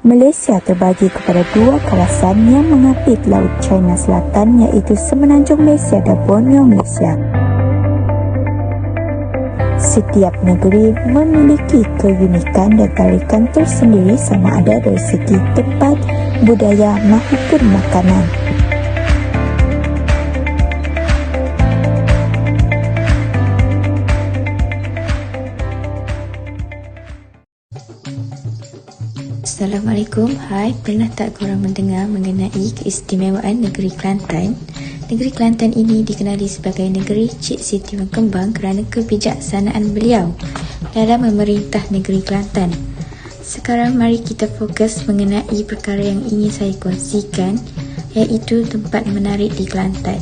Malaysia terbagi kepada dua kawasan yang mengapit Laut China Selatan, iaitu Semenanjung Malaysia dan Borneo Malaysia. Setiap negeri memiliki keunikan dan tarikan tersendiri sama ada dari segi tempat, budaya maupun makanan. Assalamualaikum. Hai, pernah tak korang mendengar mengenai keistimewaan negeri Kelantan? Negeri Kelantan ini dikenali sebagai negeri Cik Siti Wang Kembang kerana kebijaksanaan beliau dalam memerintah negeri Kelantan. Sekarang mari kita fokus mengenai perkara yang ingin saya kongsikan, iaitu tempat menarik di Kelantan.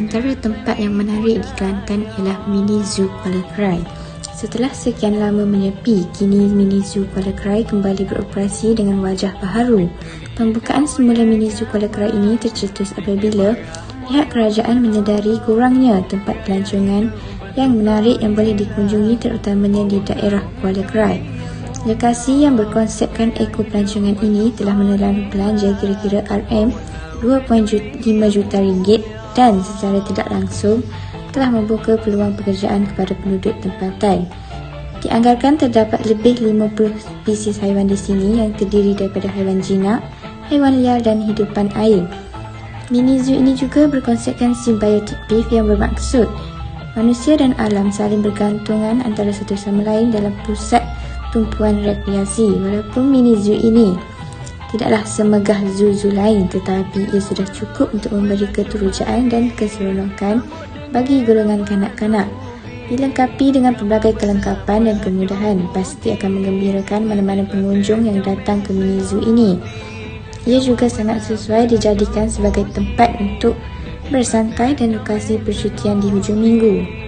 Antara tempat yang menarik di Kelantan ialah Mini Zoo Kuala Krai. Setelah sekian lama menyepi, kini Mini Zoo Kuala Krai kembali beroperasi dengan wajah baharu. Pembukaan semula Mini Zoo Kuala Krai ini tercetus apabila pihak kerajaan menyedari kurangnya tempat pelancongan yang menarik yang boleh dikunjungi, terutamanya di daerah Kuala Krai. Lokasi yang berkonsepkan eko pelancongan ini telah menelan belanja kira-kira RM2.5 juta ringgit dan secara tidak langsung telah membuka peluang pekerjaan kepada penduduk tempatan. Dianggarkan terdapat lebih 50 spesies haiwan di sini yang terdiri daripada haiwan jinak, haiwan liar dan hidupan air. Mini zoo ini juga berkonsepkan symbiotic beef yang bermaksud manusia dan alam saling bergantungan antara satu sama lain dalam pusat tumpuan rekreasi. Walaupun mini zoo ini tidaklah semegah zoo-zoo lain, tetapi ia sudah cukup untuk memberi keterujaan dan keseronokan bagi golongan kanak-kanak. Dilengkapi dengan pelbagai kelengkapan dan kemudahan, pasti akan menggembirakan mana-mana pengunjung yang datang ke mini zoo ini. Ia juga sangat sesuai dijadikan sebagai tempat untuk bersantai dan lokasi percutian di hujung minggu.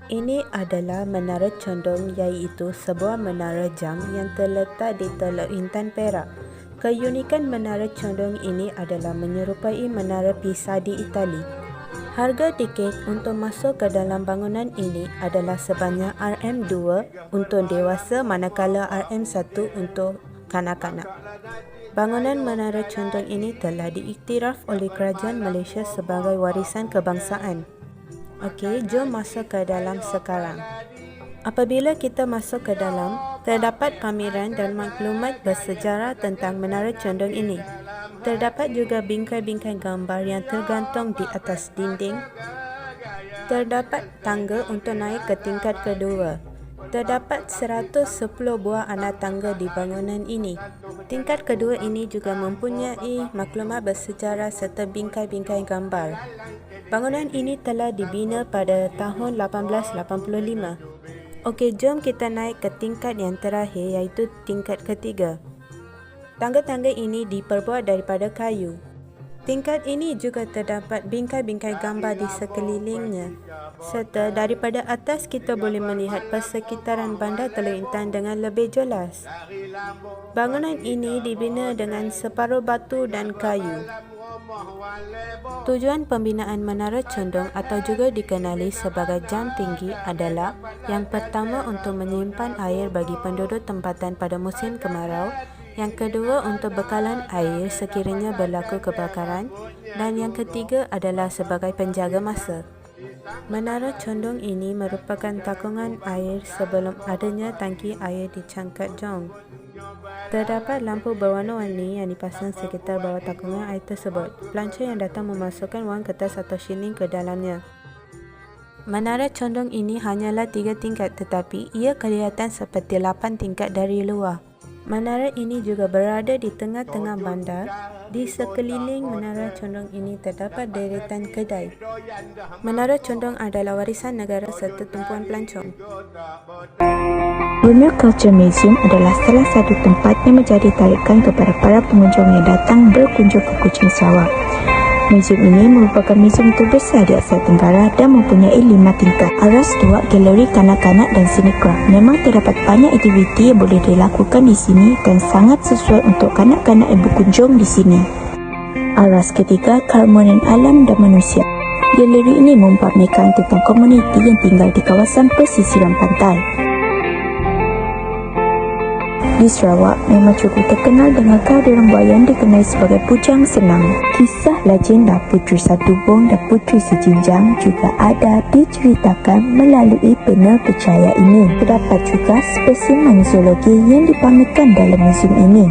Ini adalah Menara Condong, iaitu sebuah menara jam yang terletak di Teluk Intan, Perak. Keunikan Menara Condong ini adalah menyerupai Menara Pisa di Itali. Harga tiket untuk masuk ke dalam bangunan ini adalah sebanyak RM2 untuk dewasa, manakala RM1 untuk kanak-kanak. Bangunan Menara Condong ini telah diiktiraf oleh Kerajaan Malaysia sebagai warisan kebangsaan. Okey, jom masuk ke dalam sekarang. Apabila kita masuk ke dalam, terdapat pameran dan maklumat bersejarah tentang Menara Condong ini. Terdapat juga bingkai-bingkai gambar yang tergantung di atas dinding. Terdapat tangga untuk naik ke tingkat kedua. Terdapat 110 buah anak tangga di bangunan ini. Tingkat kedua ini juga mempunyai maklumat bersejarah serta bingkai-bingkai gambar. Bangunan ini telah dibina pada tahun 1885. Okey, jom kita naik ke tingkat yang terakhir, iaitu tingkat ketiga. Tangga-tangga ini diperbuat daripada kayu. Tingkat ini juga terdapat bingkai-bingkai gambar di sekelilingnya. Serta daripada atas kita boleh melihat persekitaran bandar Teluk Intan dengan lebih jelas. Bangunan ini dibina dengan separuh batu dan kayu. Tujuan pembinaan Menara Condong atau juga dikenali sebagai jam tinggi adalah yang pertama untuk menyimpan air bagi penduduk tempatan pada musim kemarau, yang kedua untuk bekalan air sekiranya berlaku kebakaran, dan yang ketiga adalah sebagai penjaga masa. Menara Condong ini merupakan takungan air sebelum adanya tangki air di Cangkat Jong. Terdapat lampu berwarna-warni yang dipasang sekitar bawah takungan air tersebut. Pelancong yang datang memasukkan wang kertas atau shilling ke dalamnya. Menara Condong ini hanyalah 3 tingkat, tetapi ia kelihatan seperti 8 tingkat dari luar. Menara ini juga berada di tengah-tengah bandar. Di sekeliling Menara Condong ini terdapat deretan kedai. Menara Condong adalah warisan negara serta tumpuan pelancong. Borneo Culture Museum adalah salah satu tempat yang menjadi tarikan kepada para pengunjung yang datang berkunjung ke Kuching Sarawak. Museum ini merupakan museum terbesar di Asia Tenggara dan mempunyai 5 tingkat. Aras 2, galeri kanak-kanak dan sinegraf. Memang terdapat banyak aktiviti yang boleh dilakukan di sini dan sangat sesuai untuk kanak-kanak yang berkunjung di sini. Aras ketiga, keharmonian alam dan manusia. Galeri ini mempamerkan tentang komuniti yang tinggal di kawasan pesisiran pantai. Di Sarawak memang cukup terkenal dengan kehadiran buaya yang dikenali sebagai Bujang Senang. Kisah legenda Puteri Satubong dan Puteri Sejinjang juga ada diceritakan melalui panel percaya ini. Terdapat juga spesimen zoologi yang dipamerkan dalam museum ini.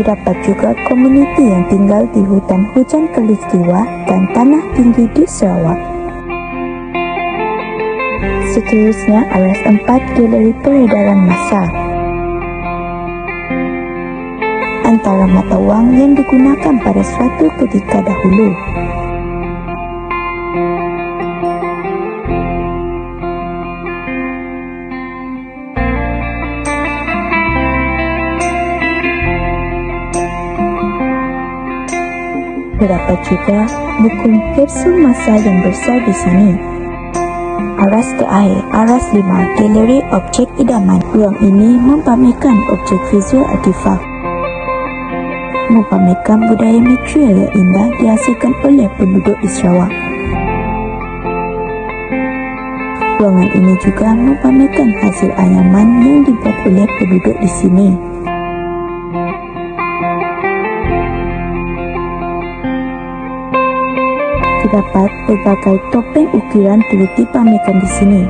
Terdapat juga komuniti yang tinggal di hutan hujan khalistiwa dan tanah tinggi di Sarawak. Seterusnya, Aras 4, galeri peredaran masa. Antara mata wang yang digunakan pada suatu ketika dahulu. Terdapat juga buku kapsul masa yang besar di sini. Aras terakhir, Aras 5, galeri objek idaman. Ruang ini mempamerkan objek visual artifak, mempamerkan budaya material yang indah dihasilkan oleh penduduk di Sarawak. Ruangan ini juga mempamerkan hasil anyaman yang dibuat oleh penduduk di sini. Terdapat berbagai topeng ukiran turut dipamerkan di sini.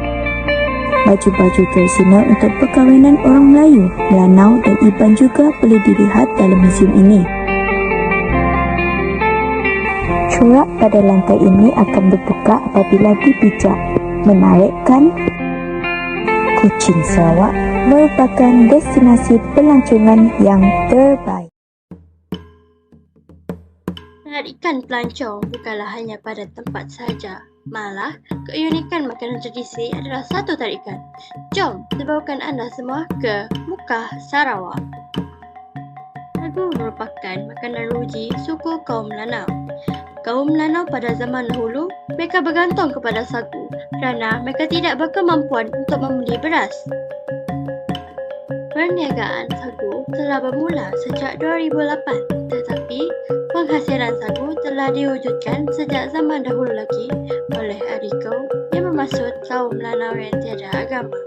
Baju-baju tradisional untuk perkahwinan orang Melayu, Melanau dan Iban juga boleh dilihat dalam museum ini. Corak pada lantai ini akan berbuka apabila dipijak. Menarik kan? Kuching Sarawak merupakan destinasi pelancongan yang terbaik. Ikan pelancong bukanlah hanya pada tempat sahaja. Malah, keunikan makanan tradisi adalah satu tarikan. Jom, saya bawakan anda semua ke Mukah Sarawak. Sagu merupakan makanan ruji suku kaum Melanau. Kaum Melanau pada zaman dahulu, mereka bergantung kepada sagu kerana mereka tidak berkemampuan untuk membeli beras. Perniagaan sagu telah bermula sejak 2008, tetapi penghasilan sagu telah diwujudkan sejak zaman dahulu lagi oleh Adiko yang bermaksud kaum Melanau yang tiada agama.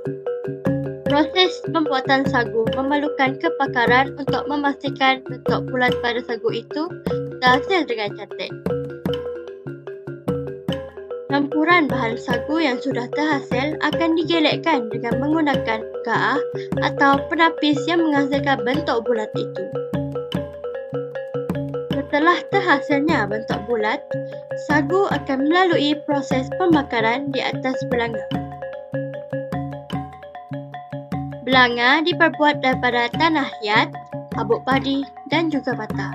Proses pembuatan sagu memerlukan kepakaran untuk memastikan bentuk bulat pada sagu itu terhasil dengan cantik. Campuran bahan sagu yang sudah terhasil akan digelekkan dengan menggunakan gaah atau penapis yang menghasilkan bentuk bulat itu. Setelah terhasilnya bentuk bulat, sagu akan melalui proses pembakaran di atas belanga. Belanga diperbuat daripada tanah hiat, habuk padi dan juga bata.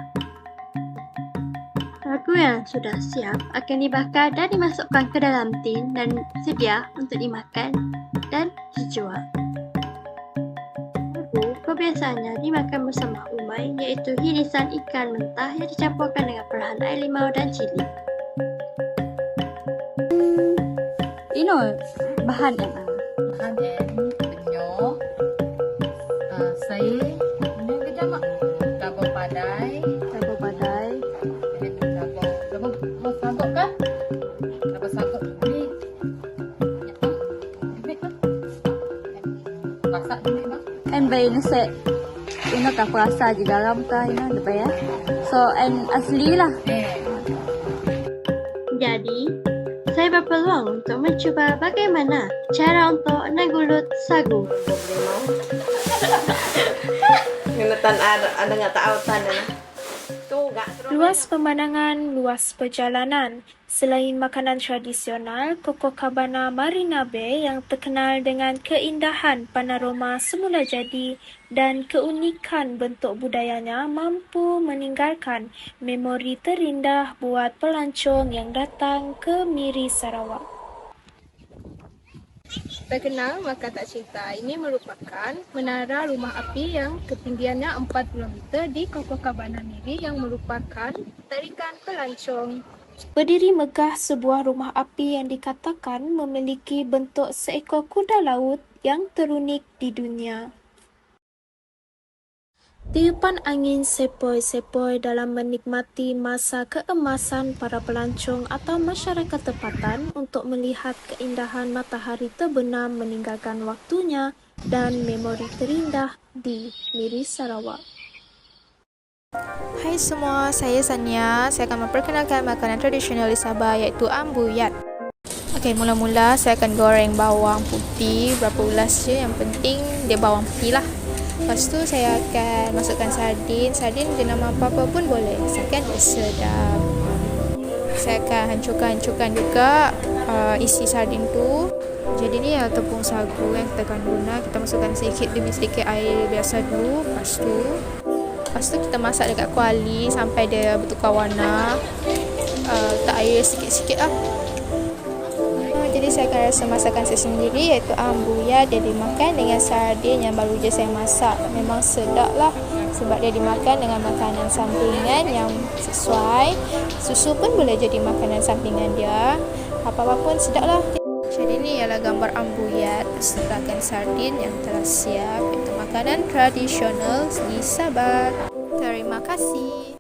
Sagu yang sudah siap akan dibakar dan dimasukkan ke dalam tin dan sedia untuk dimakan dan dijual. Sagu kebiasaannya dimakan bersama umai, iaitu irisan ikan mentah yang dicampurkan dengan perlahan air limau dan cili. Bahan yang penyo, saya penyo ke jamak, gabung padai, sagu padai, gabung sabuk kan, gabung sabuk ni, masak ni bang. and by nasi ino ka perasa je garam ka ino depa ya. So and asli lah. Jadi, saya berpeluang untuk mencuba bagaimana cara untuk nagulut sagu. Ngenetan ada nggak tahu tanah. Tuh nggak. Luas pemandangan, luas perjalanan. Selain makanan tradisional, Copacabana Marina Bay yang terkenal dengan keindahan panorama semula jadi dan keunikan bentuk budayanya mampu meninggalkan memori terindah buat pelancong yang datang ke Miri Sarawak. Terkenal maka tak cerita. Ini merupakan menara rumah api yang ketinggiannya 4 km di Copacabana Miri yang merupakan tarikan pelancong. Berdiri megah sebuah rumah api yang dikatakan memiliki bentuk seekor kuda laut yang terunik di dunia. Tiupan angin sepoi-sepoi dalam menikmati masa keemasan para pelancong atau masyarakat tempatan untuk melihat keindahan matahari terbenam meninggalkan waktunya dan memori terindah di Miri Sarawak. Hai semua, saya Sania. Saya akan memperkenalkan makanan tradisional di Sabah iaitu ambuyat. Okey, mula-mula saya akan goreng bawang putih berapa ulas je, yang penting dia bawang putih lah. Lepas tu saya akan masukkan sardin. Sardin jenama apa-apa pun boleh, asalkan dia sedap. Saya akan hancurkan juga isi sardin tu. Jadi ni tepung sagu yang kita akan guna. Kita masukkan sedikit demi sedikit air biasa dulu. Lepas tu kita masak dekat kuali sampai dia bertukar warna. Letak air sikit-sikit lah. Jadi saya akan rasa masakan saya sendiri iaitu ambuyat. Dia dimakan dengan sardin yang baru je saya masak. Memang sedap lah sebab dia dimakan dengan makanan sampingan yang sesuai. Susu pun boleh jadi makanan sampingan dia. Apa-apa pun sedap lah. Jadi ni ialah gambar ambuyat besertakan sardin yang telah siap. Itu makanan tradisional di Sabah. Terima kasih.